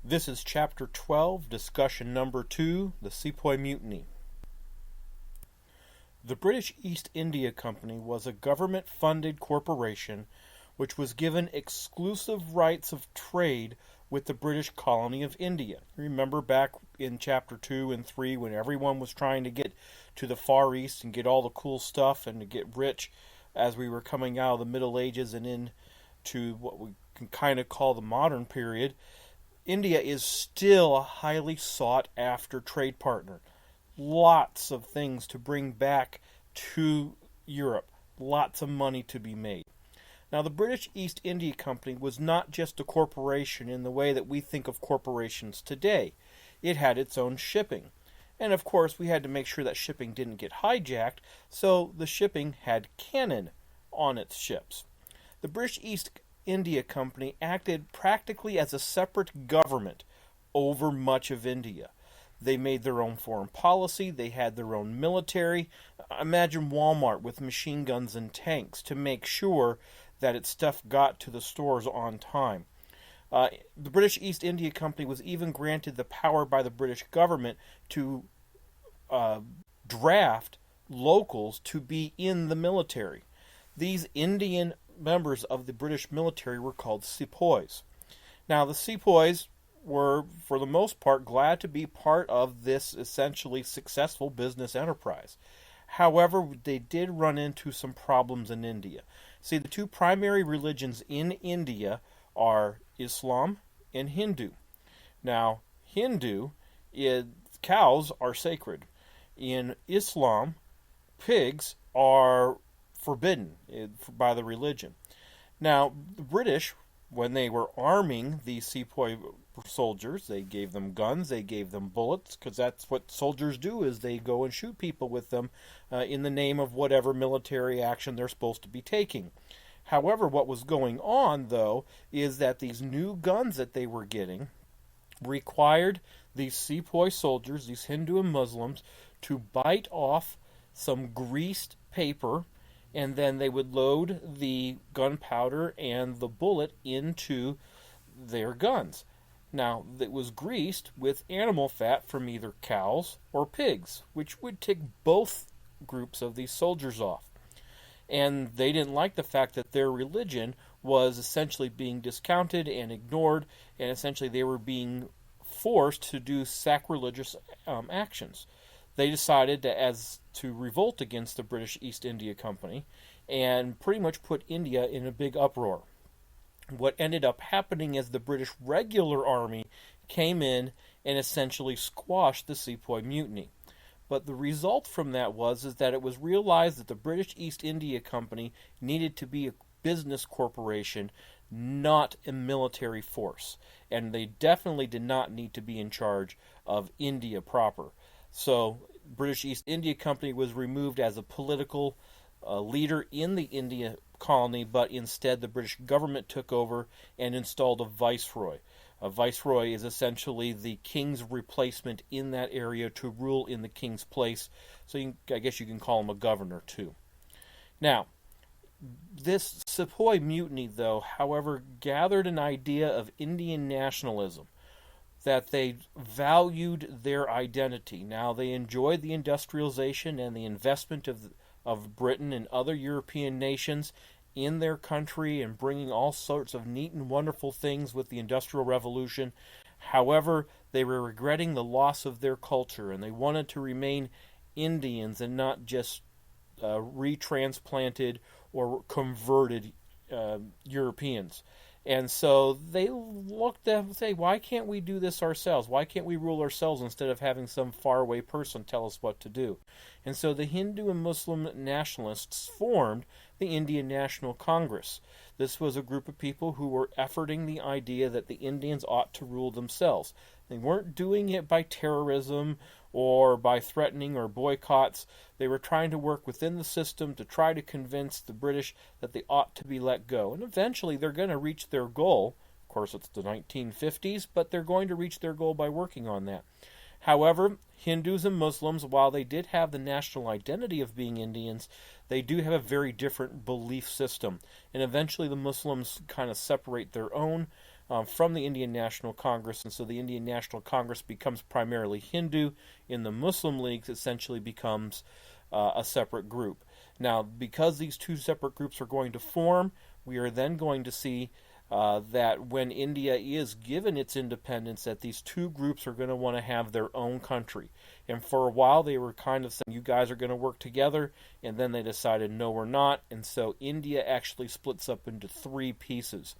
This is Chapter 12, Discussion Number 2, The Sepoy Mutiny. The British East India Company was a government-funded corporation which was given exclusive rights of trade with the British colony of India. Remember back in Chapter 2 and 3 when everyone was trying to get to the Far East and get all the cool stuff and to get rich as we were coming out of the Middle Ages and into what we can kind of call the modern period. India is still a highly sought after trade partner. Lots of things to bring back to Europe. Lots of money to be made. Now, the British East India Company was not just a corporation in the way that we think of corporations today. It had its own shipping. And of course, we had to make sure that shipping didn't get hijacked, so the shipping had cannon on its ships. The British East India Company acted practically as a separate government over much of India. They made their own foreign policy, they had their own military. Imagine Walmart with machine guns and tanks to make sure that its stuff got to the stores on time. The British East India Company was even granted the power by the British government to draft locals to be in the military. These Indian members of the British military were called sepoys. Now, the sepoys were, for the most part, glad to be part of this essentially successful business enterprise. However, they did run into some problems in India. See, the two primary religions in India are Islam and Hindu. Now, cows are sacred. In Islam, pigs are forbidden by the religion. Now, the British, when they were arming these sepoy soldiers, they gave them guns, they gave them bullets, because that's what soldiers do, is they go and shoot people with them in the name of whatever military action they're supposed to be taking. However, what was going on, though, is that these new guns that they were getting required these sepoy soldiers, these Hindu and Muslims, to bite off some greased paper, and then they would load the gunpowder and the bullet into their guns. Now, it was greased with animal fat from either cows or pigs, which would tick both groups of these soldiers off. And they didn't like the fact that their religion was essentially being discounted and ignored, and essentially they were being forced to do sacrilegious actions. They decided to revolt against the British East India Company and pretty much put India in a big uproar. What ended up happening is the British regular army came in and essentially squashed the Sepoy Mutiny. But the result from that was that it was realized that the British East India Company needed to be a business corporation, not a military force. And they definitely did not need to be in charge of India proper. So, British East India Company was removed as a political leader in the India colony, but instead the British government took over and installed a viceroy. A viceroy is essentially the king's replacement in that area to rule in the king's place. So I guess you can call him a governor too. Now, this Sepoy Mutiny, though, however, gathered an idea of Indian nationalism, that they valued their identity. Now, they enjoyed the industrialization and the investment of Britain and other European nations in their country and bringing all sorts of neat and wonderful things with the Industrial Revolution. However, they were regretting the loss of their culture, and they wanted to remain Indians and not just retransplanted or converted Europeans. And so they looked at and say, why can't we do this ourselves? Why can't we rule ourselves instead of having some faraway person tell us what to do? And so the Hindu and Muslim nationalists formed the Indian National Congress. This was a group of people who were efforting the idea that the Indians ought to rule themselves. They weren't doing it by terrorism or by threatening or boycotts. They were trying to work within the system to try to convince the British that they ought to be let go. And eventually they're going to reach their goal. Of course, it's the 1950s, but they're going to reach their goal by working on that. However, Hindus and Muslims, while they did have the national identity of being Indians, they do have a very different belief system. And eventually the Muslims kind of separate their own from the Indian National Congress, and so the Indian National Congress becomes primarily Hindu. In the Muslim leagues, essentially becomes a separate group. Now, because these two separate groups are going to form, we are then going to see that when India is given its independence, that these two groups are going to want to have their own country. And for a while, they were kind of saying, you guys are going to work together, and then they decided, no, we're not. And so India actually splits up into three pieces.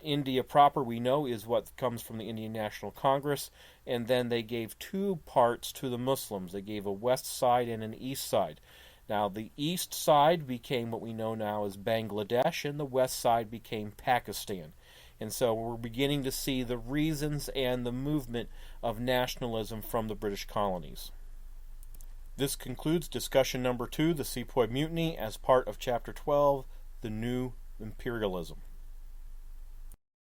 India proper, we know, is what comes from the Indian National Congress, and then they gave two parts to the Muslims. They gave a west side and an east side. Now, the east side became what we know now as Bangladesh, and the west side became Pakistan. And so we're beginning to see the reasons and the movement of nationalism from the British colonies. This concludes discussion number 2, the Sepoy Mutiny, as part of Chapter 12, the New Imperialism.